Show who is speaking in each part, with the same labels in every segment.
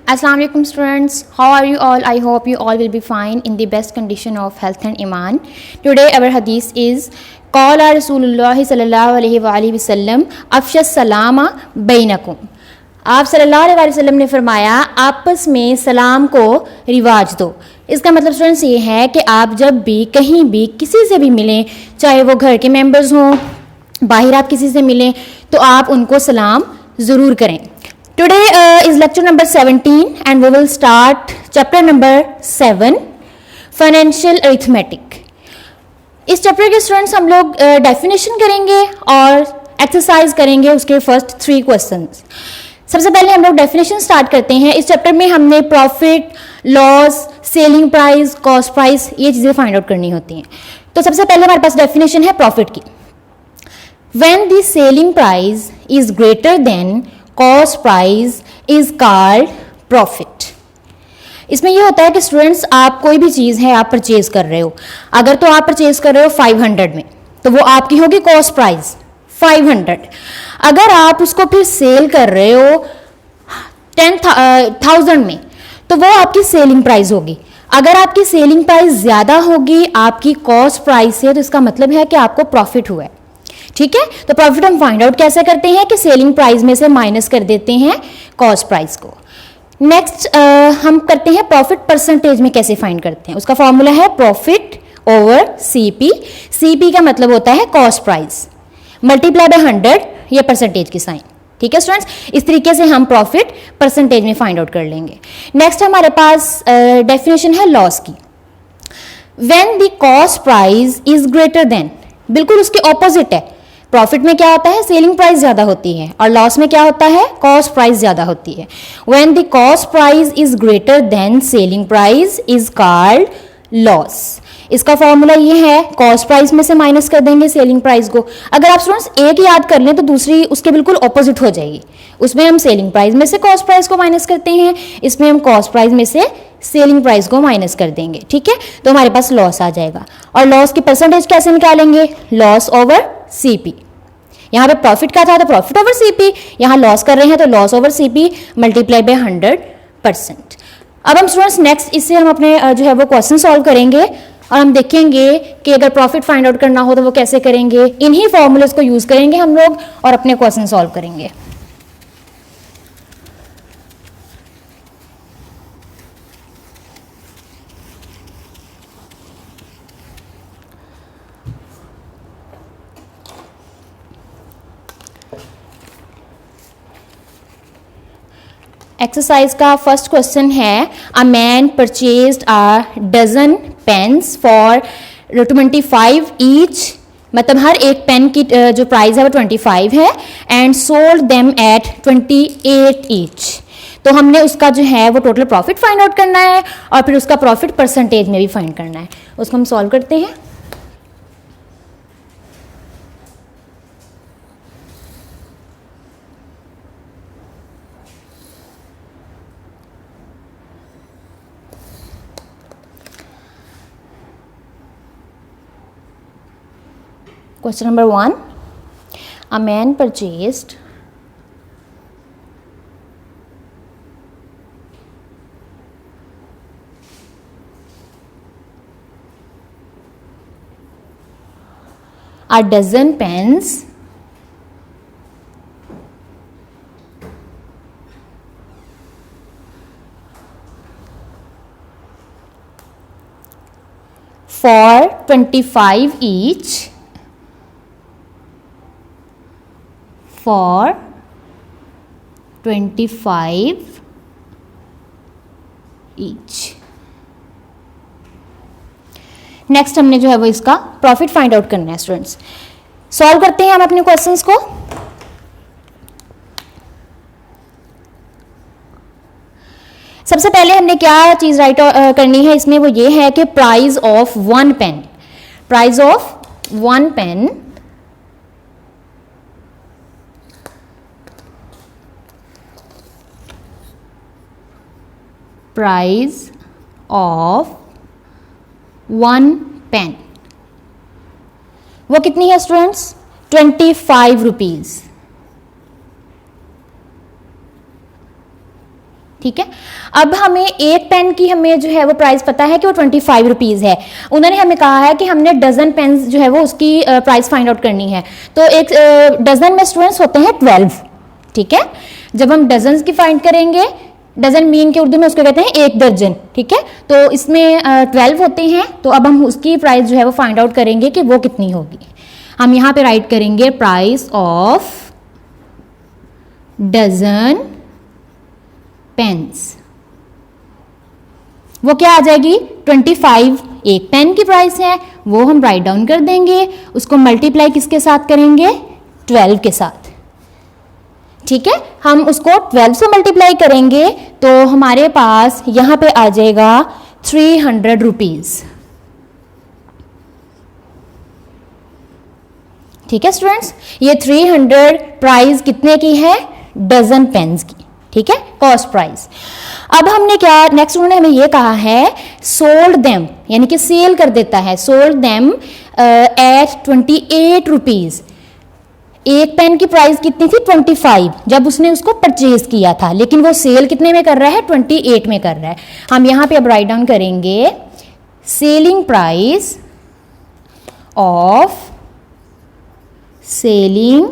Speaker 1: Assalamu alaikum students, how are you all? I hope you all will be fine in the best condition of health and iman. Today our hadith is Qala Rasulullah sallallahu alaihi wasallam afshash salama bainakum. आप सल्लल्लाहु अलैहि वसल्लम ने फरमाया आपस में सलाम को रिवाज दो। इसका मतलब स्टूडेंट्स ये है कि आप जब भी कहीं भी किसी से भी मिलें, चाहे वो घर के मेंबर्स हों, बाहर आप किसी से मिलें, तो आप उनको सलाम ज़रूर करें। Today is lecture number 17 and we will start chapter number 7 financial arithmetic। इस चैप्टर के स्टूडेंट्स हम लोग डेफिनेशन करेंगे और एक्सरसाइज करेंगे उसके फर्स्ट 3 क्वेश्चंस। सबसे पहले हम लोग डेफिनेशन स्टार्ट करते हैं। इस चैप्टर में हमने profit, loss, selling price, cost price ये चीज़ें फाइंड आउट करनी होती हैं। तो सबसे पहले हमारे पास डेफिनेशन है प्रॉफिट की। When the selling price is greater than cost price is called profit। इसमें ये होता है कि स्टूडेंट्स आप कोई भी चीज़ है आप परचेज कर रहे हो, अगर तो आप परचेज कर रहे हो 500 में तो वो आपकी होगी कॉस्ट प्राइस 500। अगर आप उसको फिर सेल कर रहे हो 10,000 में तो वो आपकी सेलिंग प्राइस होगी। अगर आपकी सेलिंग प्राइस ज़्यादा होगी आपकी कॉस्ट प्राइस से तो इसका मतलब है कि आपको प्रॉफिट हुआ है। ठीक है, तो प्रॉफिट हम फाइंड आउट कैसे करते हैं कि सेलिंग प्राइस में से माइनस कर देते हैं कॉस्ट प्राइस को। नेक्स्ट हम करते हैं प्रॉफिट परसेंटेज में कैसे फाइंड करते हैं। उसका फॉर्मूला है प्रॉफिट ओवर सीपी। सीपी का मतलब होता है कॉस्ट प्राइस मल्टीप्लाई बाय 100, ये परसेंटेज की साइन। ठीक है स्टूडेंट्स, इस तरीके से हम प्रॉफिट परसेंटेज में फाइंड आउट कर लेंगे। नेक्स्ट हमारे पास डेफिनेशन है लॉस की। When the cost price is greater than, बिल्कुल उसके ऑपोजिट है। प्रॉफिट में क्या होता है, सेलिंग प्राइस ज्यादा होती है, और लॉस में क्या होता है, कॉस्ट प्राइस ज्यादा होती है। When the cost price is greater than selling price is called loss. इसका फॉर्मूला ये है, कॉस्ट प्राइस में से माइनस कर देंगे सेलिंग प्राइस को। अगर आप स्टूडेंट्स एक याद कर लें तो दूसरी उसके बिल्कुल ऑपोजिट हो जाएगी। उसमें हम सेलिंग प्राइस में से कॉस्ट प्राइस को माइनस करते हैं, इसमें हम कॉस्ट प्राइस में से सेलिंग प्राइस को माइनस कर देंगे। ठीक है, तो हमारे पास लॉस आ जाएगा। और लॉस की परसेंटेज कैसे निकालेंगे, लॉस ओवर सीपी। यहाँ पे प्रॉफिट का था तो प्रॉफिट ओवर सीपी, यहाँ लॉस कर रहे हैं तो loss over CP multiply by 100%। अब हम स्टूडेंट्स नेक्स्ट इससे हम अपने जो है वो क्वेश्चन सॉल्व करेंगे और हम देखेंगे कि अगर प्रॉफिट फाइंड आउट करना हो तो वो कैसे करेंगे। इन्हीं फॉर्मूलेस को यूज करेंगे हम लोग और अपने क्वेश्चन सॉल्व करेंगे। एक्सरसाइज का फर्स्ट क्वेश्चन है, a man purchased a dozen pens for 25 each, मतलब हर एक पेन की जो प्राइस है वो 25 है, and sold them at 28 each. तो हमने उसका जो है वो टोटल प्रॉफिट फाइंड आउट करना है और फिर उसका प्रॉफिट परसेंटेज में भी फाइंड करना है। उसको हम सॉल्व करते हैं। Question number 1, a man purchased a dozen pens for 25 each, for 25 each। Next हमने जो है वो इसका प्रॉफिट फाइंड आउट करना है। स्टूडेंट्स सॉल्व करते हैं हम अपने क्वेश्चंस को। सबसे पहले हमने क्या चीज राइट करनी है इसमें, वो ये है कि price of 1 pen, price of 1 pen price of 1 pen वो कितनी है स्टूडेंट्स, 25 रुपीज। ठीक है। अब हमें एक पेन की हमें जो है वो प्राइस पता है कि वो 25 रुपीज़ है। उन्होंने हमें कहा है कि हमने डजन पेन जो है वो उसकी प्राइस फाइंड आउट करनी है। तो एक डजन में स्टूडेंट्स होते हैं 12, ठीक है। जब हम डजन की फाइंड करेंगे, डजन मीन के उर्दू में उसको कहते हैं एक दर्जन, ठीक है। तो इसमें 12 होते हैं, तो अब हम उसकी प्राइस जो है वो फाइंड आउट करेंगे कि वो कितनी होगी। हम यहाँ पे राइट करेंगे प्राइस ऑफ डजन पेन्स, वो क्या आ जाएगी 25 एक पेन की प्राइस है, वो हम राइट डाउन कर देंगे, उसको मल्टीप्लाई किसके साथ करेंगे 12 के साथ, ठीक है। हम उसको 12 से मल्टीप्लाई करेंगे तो हमारे पास यहां पे आ जाएगा 300 रुपीज, ठीक है स्टूडेंट्स। ये 300 प्राइस कितने की है, डजन पेन्स की, ठीक है, कॉस्ट प्राइस। अब हमने क्या नेक्स्ट उन्होंने हमें ये कहा है सोल्ड देम, यानी कि सेल कर देता है, सोल्ड देम एट 28 रुपीज। एक पेन की प्राइस कितनी थी 25 जब उसने उसको परचेज किया था, लेकिन वो सेल कितने में कर रहा है 28 में कर रहा है। हम यहां पे अब राइट डाउन करेंगे selling price of, selling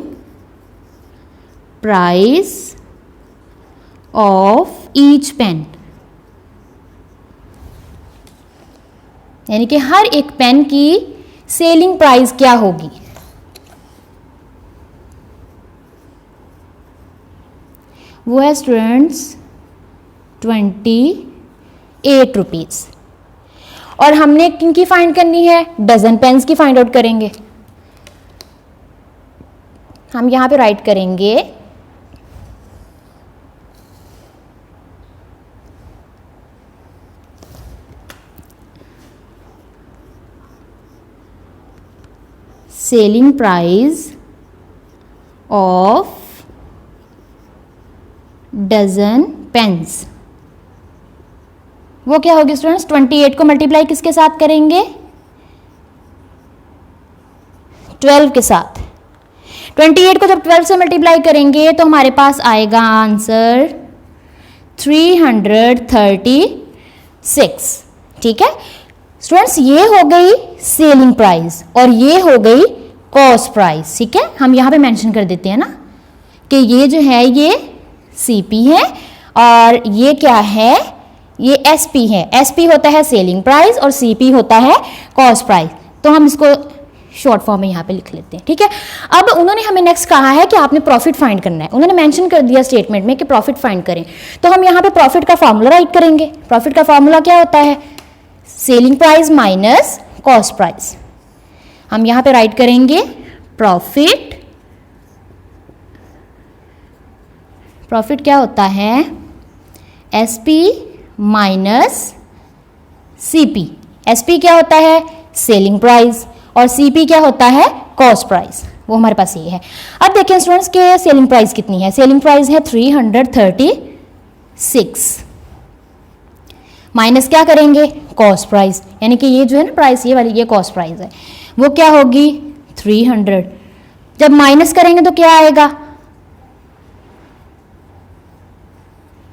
Speaker 1: price of each pen, यानी कि हर एक पेन की सेलिंग प्राइस क्या होगी। वो है स्टूडेंट्स 28 रुपीज। और हमने किनकी फाइंड करनी है, डजन पेन्स की फाइंड आउट करेंगे। हम यहां पे राइट करेंगे selling price of dozen pens, वो क्या होगी स्टूडेंट्स 28 को मल्टीप्लाई किसके साथ करेंगे 12 के साथ। 28 को जब 12 से मल्टीप्लाई करेंगे तो हमारे पास आएगा आंसर 336, ठीक है स्टूडेंट्स। ये हो गई सेलिंग प्राइस और ये हो गई कॉस्ट प्राइस, ठीक है। हम यहां पे मेंशन कर देते हैं ना कि ये जो है ये सीपी है और ये क्या है, ये एसपी है। एसपी होता है सेलिंग प्राइस और सीपी होता है कॉस्ट प्राइस। तो हम इसको शॉर्ट फॉर्म में यहाँ पे लिख लेते हैं, ठीक है। अब उन्होंने हमें नेक्स्ट कहा है कि आपने प्रॉफिट फाइंड करना है। उन्होंने मेंशन कर दिया स्टेटमेंट में कि प्रॉफिट फाइंड करें, तो हम यहाँ पे प्रॉफिट का फॉर्मूला राइट करेंगे। प्रॉफिट का फॉर्मूला क्या होता है, selling price minus cost price. हम यहाँ पे राइट करेंगे प्रॉफिट, प्रॉफिट क्या होता है एसपी माइनस सीपी। एसपी क्या होता है सेलिंग प्राइस और सीपी क्या होता है कॉस्ट प्राइस, वो हमारे पास ये है। अब देखें स्टूडेंट्स के सेलिंग प्राइस कितनी है, सेलिंग प्राइस है 336 माइनस क्या करेंगे कॉस्ट प्राइस, यानी कि ये जो है ना प्राइस ये वाली ये कॉस्ट प्राइस है, वो क्या होगी 300। जब माइनस करेंगे तो क्या आएगा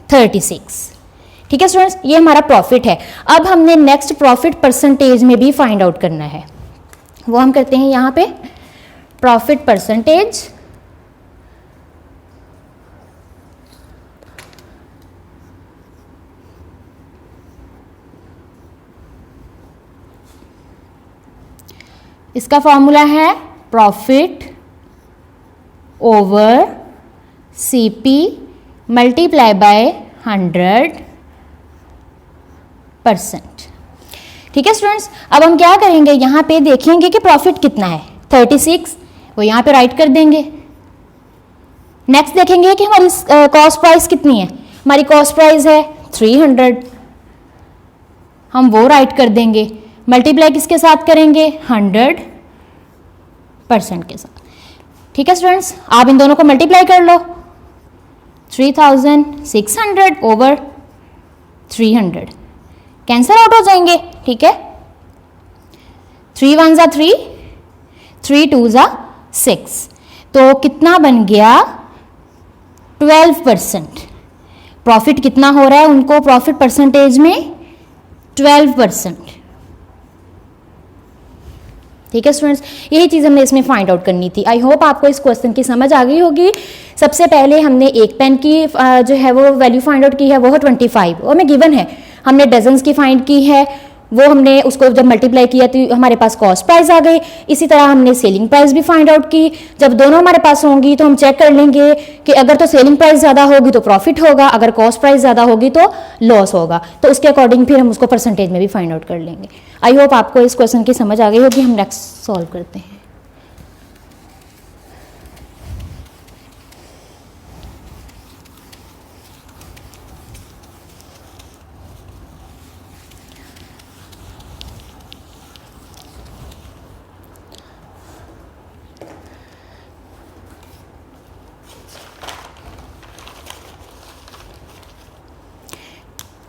Speaker 1: 36, ठीक है स्टूडेंट्स। ये हमारा प्रॉफिट है। अब हमने नेक्स्ट प्रॉफिट परसेंटेज में भी फाइंड आउट करना है, वो हम करते हैं यहां पे प्रॉफिट परसेंटेज इसका फॉर्मूला है profit over CP multiply by 100%, ठीक है स्टूडेंट्स। अब हम क्या करेंगे यहां पे देखेंगे कि प्रॉफिट कितना है 36, वो यहां पे राइट कर देंगे। नेक्स्ट देखेंगे कि हमारी कॉस्ट प्राइस कितनी है, हमारी कॉस्ट प्राइस है 300, हम वो राइट कर देंगे। मल्टीप्लाई किसके साथ करेंगे 100% के साथ, ठीक है स्टूडेंट्स। आप इन दोनों को मल्टीप्लाई कर लो 3600 ओवर 300 कैंसल आउट हो जाएंगे, ठीक है। 3 1 3, 3 2 6, तो कितना बन गया 12%। प्रॉफिट कितना हो रहा है उनको, प्रॉफिट परसेंटेज में 12%। ठीक है स्टूडेंट्स, यही चीज़ हमने इसमें फाइंड आउट करनी थी। आई होप आपको इस क्वेश्चन की समझ आ गई होगी। सबसे पहले हमने एक पेन की जो है वो वैल्यू फाइंड आउट की है, वो है 25, वो हमें गिवन है। हमने डजन्स की फाइंड की है, वो हमने उसको जब मल्टीप्लाई किया तो हमारे पास कॉस्ट प्राइस आ गई। इसी तरह हमने सेलिंग प्राइस भी फाइंड आउट की। जब दोनों हमारे पास होंगी तो हम चेक कर लेंगे कि अगर तो सेलिंग प्राइस ज़्यादा होगी तो प्रॉफिट होगा, अगर कॉस्ट प्राइस ज़्यादा होगी तो लॉस होगा। तो उसके अकॉर्डिंग फिर हम उसको परसेंटेज में भी फाइंड आउट कर लेंगे। आई होप आपको इस क्वेश्चन की समझ आ गई होगी। हम नेक्स्ट सॉल्व करते हैं।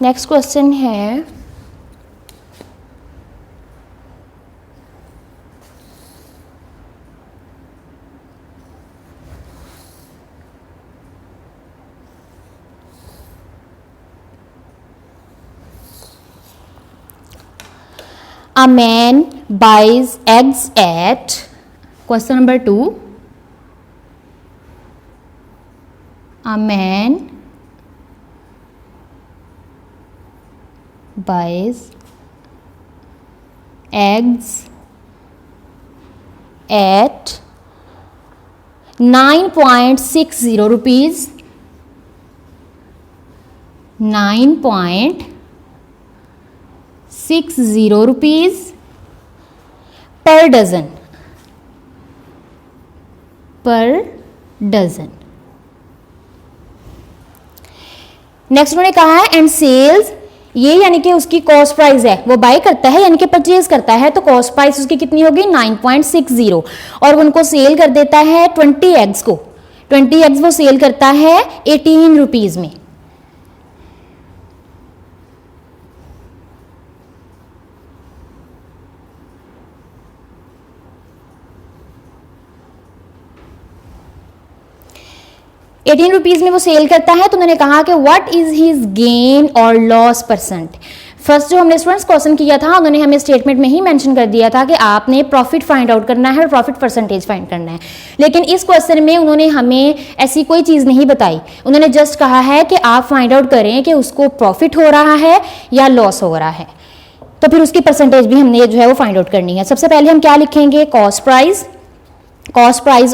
Speaker 1: नेक्स्ट क्वेश्चन है A man buys eggs at, question number 2, a man buys eggs at 9.60 rupees, 9.60 rupees per dozen, next उन्होंने कहा है एंड सेल्स, ये यानी कि उसकी कॉस्ट प्राइस है, वो बाय करता है यानी कि परचेज करता है, तो कॉस्ट प्राइस उसकी कितनी होगी 9.60, और उनको सेल कर देता है 20 एग्स को। 20 एग्स वो सेल करता है 18 रुपीज में। ₹18 में वो सेल करता है। तो उन्होंने कहा कि व्हाट इज हिज गेन और लॉस परसेंट। फर्स्ट जो हमने स्टूडेंट्स क्वेश्चन किया था उन्होंने हमें स्टेटमेंट में ही मेंशन कर दिया था कि आपने प्रॉफिट फाइंड आउट करना है और प्रॉफिट परसेंटेज फाइंड करना है, लेकिन इस क्वेश्चन में उन्होंने हमें ऐसी कोई चीज़ नहीं बताई। उन्होंने जस्ट कहा है कि आप फाइंड आउट करें कि उसको प्रॉफिट हो रहा है या लॉस हो रहा है, तो फिर उसकी परसेंटेज भी हमने जो है वो फाइंड आउट करनी है। सबसे पहले हम क्या लिखेंगे, cost price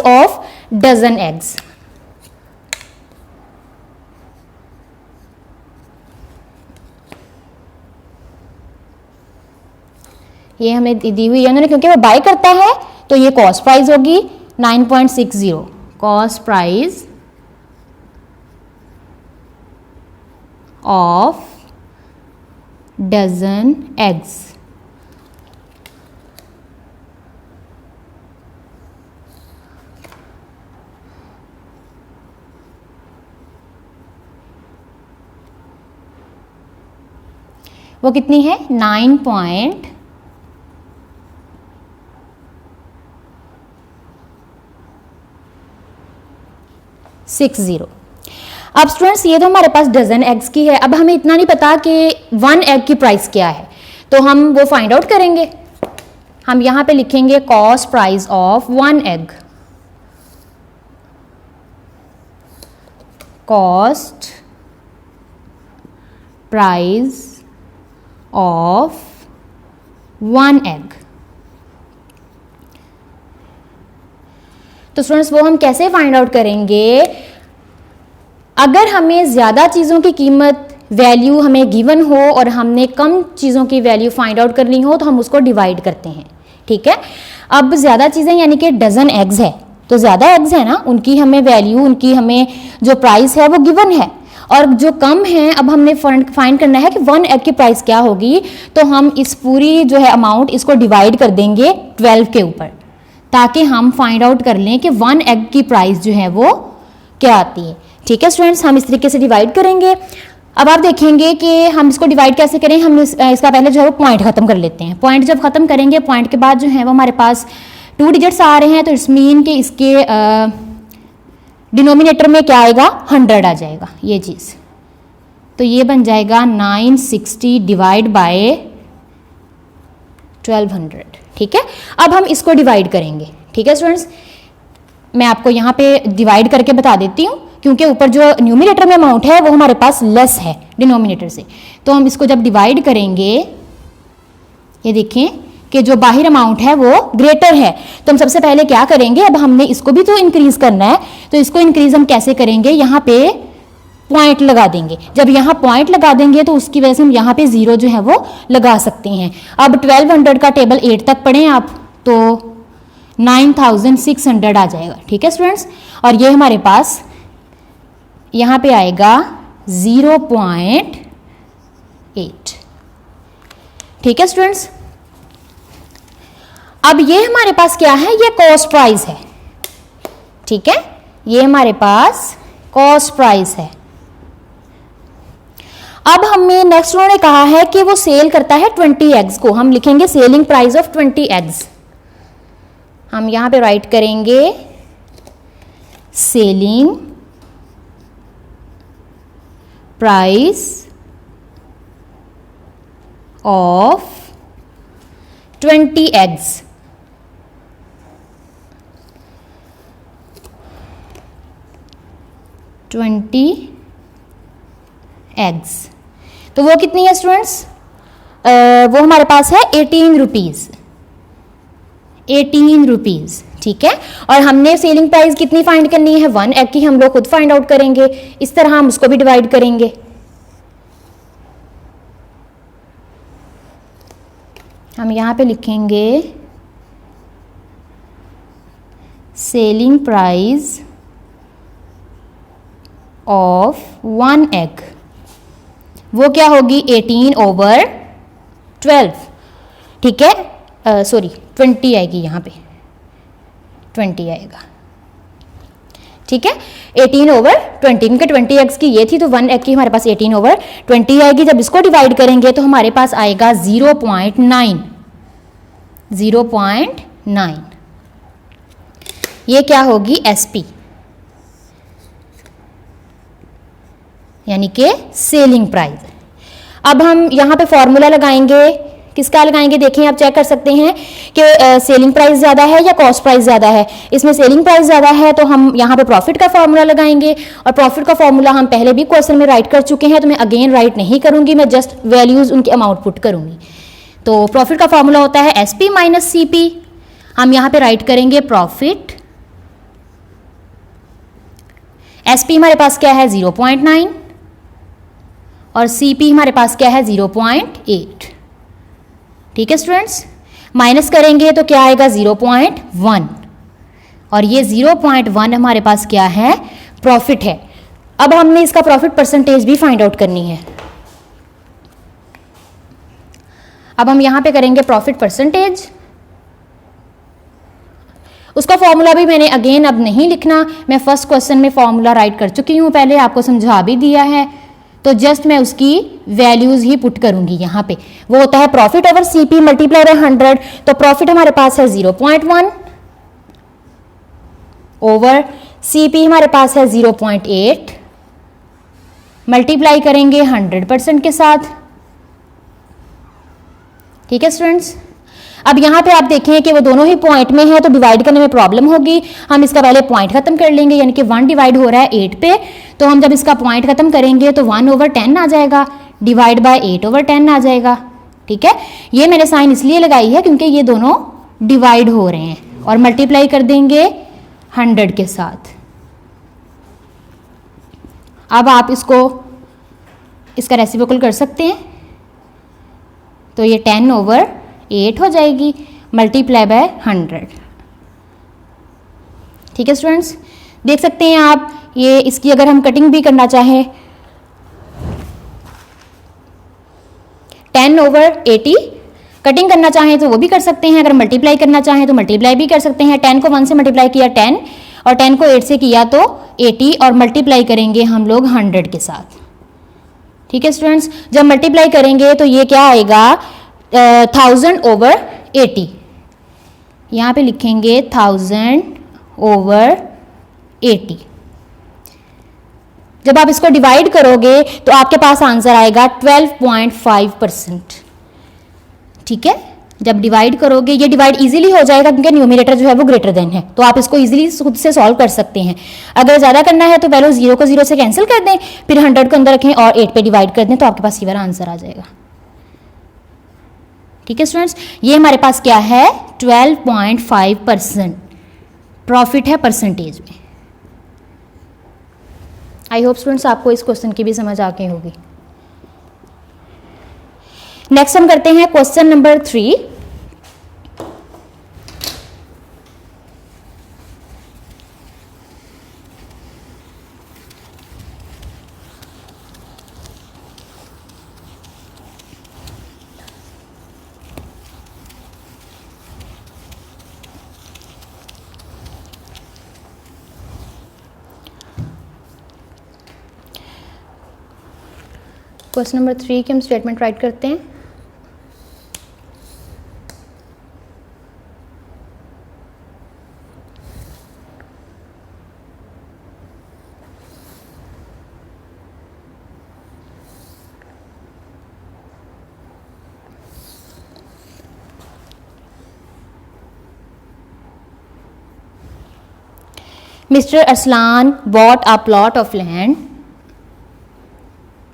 Speaker 1: of dozen eggs. ये हमें दी हुई है उन्होंने, क्योंकि वो बाय करता है तो ये कॉस्ट प्राइस होगी 9.60, cost price of dozen eggs. वो कितनी है 9.60। अब स्टूडेंट्स ये तो हमारे पास डजन एग्स की है। अब हमें इतना नहीं पता कि 1 एग की प्राइस क्या है, तो हम वो फाइंड आउट करेंगे। हम यहां पे लिखेंगे cost price of 1 egg, cost price of 1 egg. तो स्टूडेंट्स वो हम कैसे फाइंड आउट करेंगे, अगर हमें ज़्यादा चीज़ों की कीमत वैल्यू हमें गिवन हो और हमने कम चीज़ों की वैल्यू फाइंड आउट करनी हो तो हम उसको डिवाइड करते हैं। ठीक है, अब ज़्यादा चीज़ें यानी कि डजन एग्स है, तो ज़्यादा एग्स है ना, उनकी हमें वैल्यू, उनकी हमें जो प्राइस है वो गिवन है, और जो कम है अब हमने फाइंड करना है कि 1 एग की प्राइस क्या होगी। तो हम इस पूरी जो है अमाउंट इसको डिवाइड कर देंगे 12 के ऊपर, ताकि हम फाइंड आउट कर लें कि 1 एग की प्राइस जो है वो क्या आती है। ठीक है स्टूडेंट्स, हम इस तरीके से डिवाइड करेंगे। अब आप देखेंगे कि हम इसको डिवाइड कैसे करें। हम इसका पहले जो है वो पॉइंट खत्म कर लेते हैं। पॉइंट जब खत्म करेंगे, पॉइंट के बाद जो है वो हमारे पास 2 डिजिट्स आ रहे हैं, तो इट्स मीन कि इसके डिनोमिनेटर में क्या आएगा 100 आ जाएगा, ये चीज़। तो ये बन जाएगा 960 डिवाइड बाय 1200। ठीक है, अब हम इसको डिवाइड करेंगे। ठीक है स्टूडेंट्स, मैं आपको यहाँ पे डिवाइड करके बता देती हूँ, क्योंकि ऊपर जो न्यूमिनेटर में अमाउंट है वो हमारे पास लेस है डिनोमिनेटर से। तो हम इसको जब डिवाइड करेंगे, ये देखें कि जो बाहर अमाउंट है वो ग्रेटर है, तो हम सबसे पहले क्या करेंगे, अब हमने इसको भी तो इंक्रीज करना है, तो इसको इंक्रीज हम कैसे करेंगे, यहाँ पे पॉइंट लगा देंगे। जब यहाँ पॉइंट लगा देंगे तो उसकी वजह से हम यहाँ पे जीरो जो है वो लगा सकते हैं। अब 1200 का टेबल 8 तक पढ़ें आप तो 9600 आ जाएगा। ठीक है स्टूडेंट्स, और ये हमारे पास यहाँ पे आएगा 0.8। ठीक है स्टूडेंट्स, अब ये हमारे पास क्या है, ये कॉस्ट प्राइस है। ठीक है, ये हमारे पास कॉस्ट प्राइस है। अब हमें नेक्स्ट उन्होंने कहा है कि वो सेल करता है 20 एग्स को, हम लिखेंगे सेलिंग प्राइस ऑफ 20 एग्स। हम यहां पे राइट करेंगे selling price of 20 eggs. Eggs, तो वो कितनी है स्टूडेंट्स, वो हमारे पास है 18 रुपीज। 18 रुपीज। ठीक है, और हमने सेलिंग प्राइस कितनी फाइंड करनी है, 1 एग की हम लोग खुद फाइंड आउट करेंगे। इस तरह हम उसको भी डिवाइड करेंगे। हम यहां पे लिखेंगे सेलिंग प्राइस ऑफ 1 एग, वो क्या होगी 18/12। ठीक है, सॉरी 20 आएगी, यहाँ पे 20 आएगा। ठीक है, 18/20, क्योंकि 20 एग्स की ये थी तो 1 एग की हमारे पास 18/20 आएगी। जब इसको डिवाइड करेंगे तो हमारे पास आएगा 0.9। 0.9 ये क्या होगी, एसपी, यानी कि सेलिंग प्राइस। अब हम यहाँ पे फॉर्मूला लगाएंगे, किसका लगाएंगे, देखें आप चेक कर सकते हैं कि सेलिंग प्राइस ज़्यादा है या कॉस्ट प्राइस ज़्यादा है। इसमें सेलिंग प्राइस ज़्यादा है तो हम यहाँ पे प्रॉफिट का फॉर्मूला लगाएंगे, और प्रॉफिट का फॉर्मूला हम पहले भी क्वेश्चन में राइट कर चुके हैं, तो मैं अगेन राइट नहीं करूँगी, मैं जस्ट वैल्यूज़ उनके अमाउंट पुट करूँगी। तो प्रॉफिट का फॉर्मूला होता है एसपी माइनस सीपी। हम यहाँ पे राइट करेंगे प्रॉफिट, एसपी हमारे पास क्या है 0.9 और सीपी हमारे पास क्या है 0.8। ठीक है स्टूडेंट्स, माइनस करेंगे तो क्या आएगा 0.1, और ये 0.1 हमारे पास क्या है, प्रॉफिट है। अब हमने इसका प्रॉफिट परसेंटेज भी फाइंड आउट करनी है। अब हम यहां पे करेंगे प्रॉफिट परसेंटेज। उसका फॉर्मूला भी मैंने अगेन अब नहीं लिखना, मैं फर्स्ट क्वेश्चन में फॉर्मूला राइट कर चुकी हूं, पहले आपको समझा भी दिया है, तो जस्ट मैं उसकी वैल्यूज ही पुट करूंगी यहाँ पे। वो होता है profit over CP multiply by 100, तो प्रॉफिट हमारे पास है 0.1 ओवर सीपी हमारे पास है 0.8, मल्टीप्लाई करेंगे 100% के साथ। ठीक है स्टूडेंट्स, अब यहाँ पे आप देखें कि वो दोनों ही पॉइंट में है तो डिवाइड करने में प्रॉब्लम होगी। हम इसका पहले पॉइंट खत्म कर लेंगे, यानी कि 1 डिवाइड हो रहा है 8 पे, तो हम जब इसका पॉइंट खत्म करेंगे तो 1/10 आ जाएगा, डिवाइड बाय 8/10 आ जाएगा। ठीक है, ये मैंने साइन इसलिए लगाई है क्योंकि ये दोनों डिवाइड हो रहे हैं, और मल्टीप्लाई कर देंगे 100 के साथ। अब आप इसका रेसिप्रोकल कर सकते हैं, तो ये 10/8 हो जाएगी, मल्टीप्लाई बाय 100। ठीक है स्टूडेंट्स, देख सकते हैं आप, ये इसकी अगर हम कटिंग भी करना चाहें 10/80 कटिंग करना चाहें तो वो भी कर सकते हैं, अगर मल्टीप्लाई करना चाहें तो मल्टीप्लाई भी कर सकते हैं। 10 को 1 से मल्टीप्लाई किया 10, और 10 को 8 से किया तो 80, और मल्टीप्लाई करेंगे हम लोग 100 के साथ। ठीक है स्टूडेंट्स, जब मल्टीप्लाई करेंगे तो ये क्या आएगा 1000/80, यहाँ पे लिखेंगे 1000/80। जब आप इसको डिवाइड करोगे तो आपके पास आंसर आएगा 12.5%। ठीक है, जब डिवाइड करोगे, ये डिवाइड इजीली हो जाएगा क्योंकि न्यूमरेटर जो है वो ग्रेटर देन है, तो आप इसको इजीली खुद से सॉल्व कर सकते हैं। अगर ज़्यादा करना है तो पहले 0 को 0 से कैंसिल कर दें, फिर 100 को अंदर रखें और 8 पे डिवाइड कर दें, तो आपके पास ये वाला आंसर आ जाएगा। ठीक है स्टूडेंट्स, ये हमारे पास क्या है, 12.5% प्रॉफिट है परसेंटेज में। आई होप स्टूडेंट्स आपको इस क्वेश्चन की भी समझ आ गई होगी। नेक्स्ट हम करते हैं क्वेश्चन नंबर 3। क्वेश्चन नंबर 3 की हम स्टेटमेंट राइट करते हैं। Mr. Arslan bought a plot of land.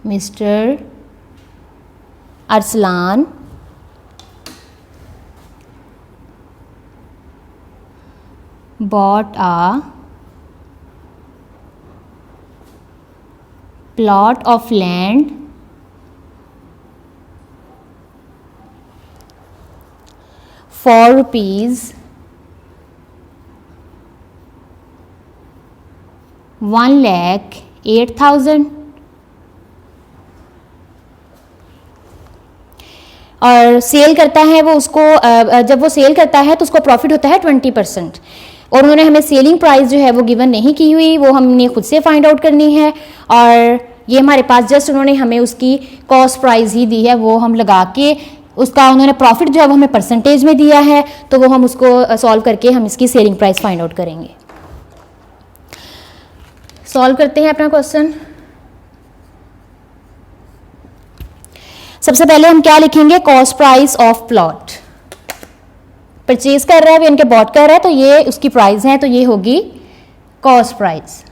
Speaker 1: Mr. Arslan bought a plot of land for rupees 1,08,000 और सेल करता है वो उसको, जब वो सेल करता है तो उसको प्रॉफिट होता है 20%। और उन्होंने हमें सेलिंग प्राइस जो है वो गिवन नहीं की हुई, वो हमने खुद से फाइंड आउट करनी है। और ये हमारे पास जस्ट उन्होंने हमें उसकी कॉस्ट प्राइस ही दी है, वो हम लगा के उसका उन्होंने प्रॉफिट जो है वो हमें परसेंटेज में दिया है, तो वो हम उसको सॉल्व करके हम इसकी सेलिंग प्राइस फाइंड आउट करेंगे। सॉल्व करते हैं अपना क्वेश्चन। सबसे पहले हम क्या लिखेंगे, cost price of plot. Purchase कर रहा है यानी कि बॉट कर रहा है, तो ये उसकी प्राइस है, तो ये होगी कॉस्ट प्राइस।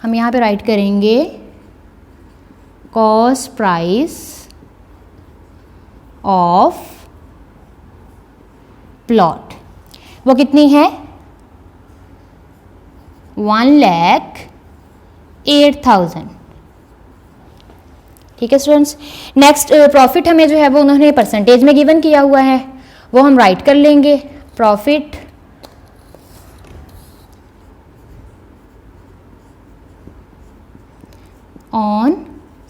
Speaker 1: हम यहां पे राइट करेंगे कॉस्ट प्राइस ऑफ प्लॉट। वो कितनी है, 1,08,000। ठीक है स्टूडेंट्स। नेक्स्ट प्रॉफिट हमें जो है वो उन्होंने परसेंटेज में गिवन किया हुआ है, वो हम राइट कर लेंगे, प्रॉफिट ऑन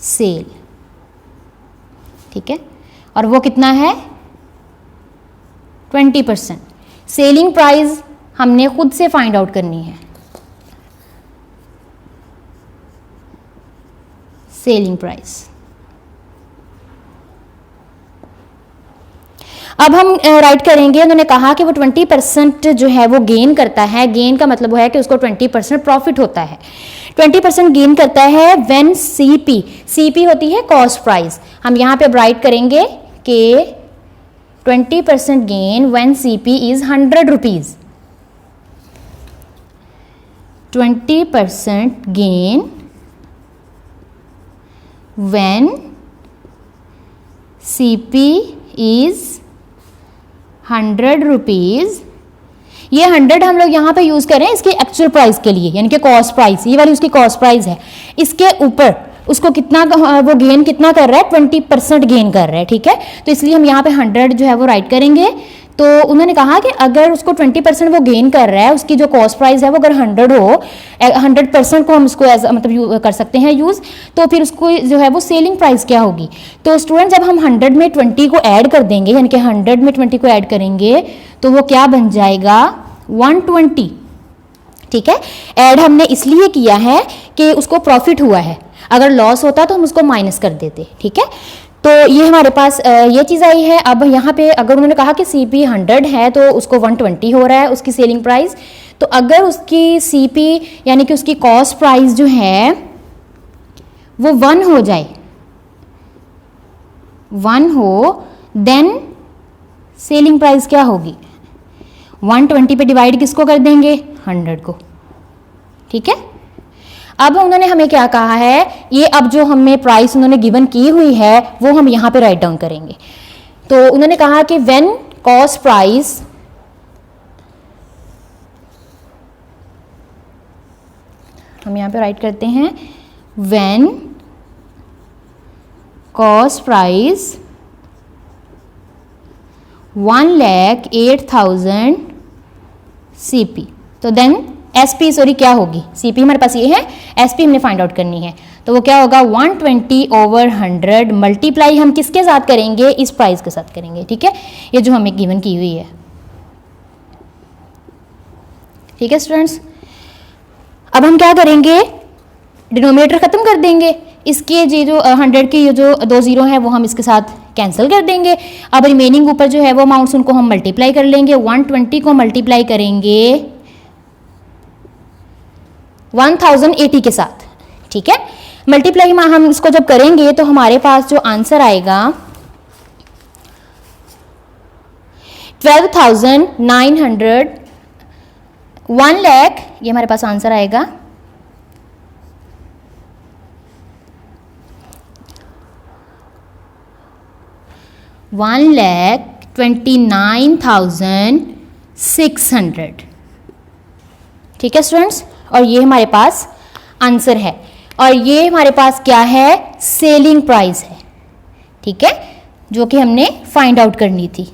Speaker 1: सेल। ठीक है, और वो कितना है, 20%। सेलिंग प्राइस हमने खुद से फाइंड आउट करनी है, सेलिंग प्राइस। अब हम राइट करेंगे, उन्होंने कहा कि वो 20% जो है वो गेन करता है। गेन का मतलब वो है कि उसको 20% प्रॉफिट होता है। 20% गेन करता है व्हेन सीपी, सीपी होती है कॉस्ट प्राइस। हम यहाँ पे राइट करेंगे कि 20% gain when CP is 100 rupees. 20% gain when CP is 100 rupees. ये 100 हम लोग यहाँ पे यूज करें इसके एक्चुअल प्राइस के लिए, यानी कि कॉस्ट प्राइस, ये वाली उसकी कॉस्ट प्राइस है। इसके ऊपर उसको कितना वो गेन कितना कर रहा है, 20% गेन कर रहा है। ठीक है, तो इसलिए हम यहाँ पे 100 जो है वो राइट करेंगे। तो उन्होंने कहा कि अगर उसको 20% वो गेन कर रहा है, उसकी जो कॉस्ट प्राइस है वो अगर 100 हो, 100% को हम उसको मतलब कर सकते हैं यूज़, तो फिर उसको जो है वो सेलिंग प्राइस क्या होगी। तो स्टूडेंट जब हम 100 में 20 को ऐड कर देंगे, यानी कि 100 में 20 को ऐड करेंगे तो वो क्या बन जाएगा, 120। ठीक है, ऐड हमने इसलिए किया है कि उसको प्रॉफिट हुआ है, अगर लॉस होता तो हम उसको माइनस कर देते। ठीक है, तो ये हमारे पास ये चीज़ आई है। अब यहाँ पे अगर उन्होंने कहा कि CP 100 है तो उसको 120 हो रहा है उसकी सेलिंग प्राइस, तो अगर उसकी सीपी यानी कि उसकी कॉस्ट प्राइस जो है वो 1 हो जाए, 1 हो, देन सेलिंग प्राइस क्या होगी, 120 पे डिवाइड किसको कर देंगे, 100 को। ठीक है, अब उन्होंने हमें क्या कहा है, ये अब जो हमें प्राइस उन्होंने गिवन की हुई है वो हम यहां पे राइट डाउन करेंगे। तो उन्होंने कहा कि व्हेन कॉस्ट प्राइस हम यहां पे राइट करते हैं, व्हेन कॉस्ट प्राइस 1,08,000 CP, तो देन SP सॉरी क्या होगी, CP हमारे पास ये है, SP हमने फाइंड आउट करनी है, तो वो क्या होगा 120/100 मल्टीप्लाई हम किसके साथ करेंगे, इस प्राइस के साथ करेंगे। ठीक है, ये जो हमें गिवन की हुई है। ठीक है स्टूडेंट्स, अब हम क्या करेंगे, डिनोमिनेटर खत्म कर देंगे, इसके ये जो 100 के ये जो 2 0 हैं वो हम इसके साथ कैंसिल कर देंगे। अब रिमेनिंग ऊपर जो है वो अमाउंट्स उनको हम मल्टीप्लाई कर लेंगे, 120 को मल्टीप्लाई करेंगे 1080 के साथ। ठीक है, मल्टीप्लाई हम इसको जब करेंगे तो हमारे पास जो आंसर आएगा 12,900, 1 लाख, ये हमारे पास आंसर आएगा 1,29,600। ठीक है स्टूडेंट्स, और ये हमारे पास आंसर है, और ये हमारे पास क्या है, सेलिंग प्राइस है। ठीक है, जो कि हमने फाइंड आउट करनी थी।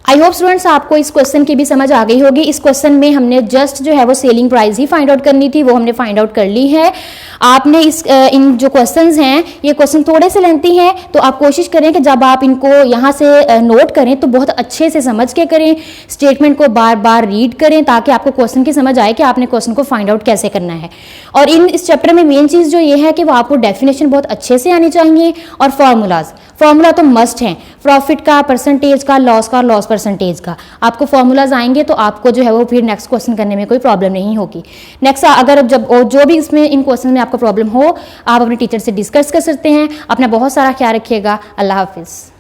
Speaker 1: आई होप स्टूडेंट्स आपको इस क्वेश्चन की भी समझ आ गई होगी। इस क्वेश्चन में हमने जस्ट जो है वो सेलिंग प्राइस ही फाइंड आउट करनी थी, वो हमने फाइंड आउट कर ली है। आपने इन जो क्वेश्चंस हैं, ये क्वेश्चन थोड़े से लेंथी हैं, तो आप कोशिश करें कि जब आप इनको यहाँ से नोट करें तो बहुत अच्छे से समझ के करें, स्टेटमेंट को बार बार रीड करें ताकि आपको क्वेश्चन की समझ आए कि आपने क्वेश्चन को फाइंड आउट कैसे करना है। और इस चैप्टर में मेन चीज़ जो ये है कि वो आपको डेफिनेशन बहुत अच्छे से आनी चाहिए, और फॉर्मूला तो मस्ट है, प्रॉफिट का, परसेंटेज का, लॉस परसेंटेज का। आपको फॉर्मूलाज आएंगे तो आपको जो है वो फिर नेक्स्ट क्वेश्चन करने में कोई प्रॉब्लम नहीं होगी। नेक्स्ट अगर जब जो भी इसमें इन क्वेश्चन में आपको प्रॉब्लम हो, आप अपने टीचर से डिस्कस कर सकते हैं। अपना बहुत सारा ख्याल रखिएगा। अल्लाह हाफिज़।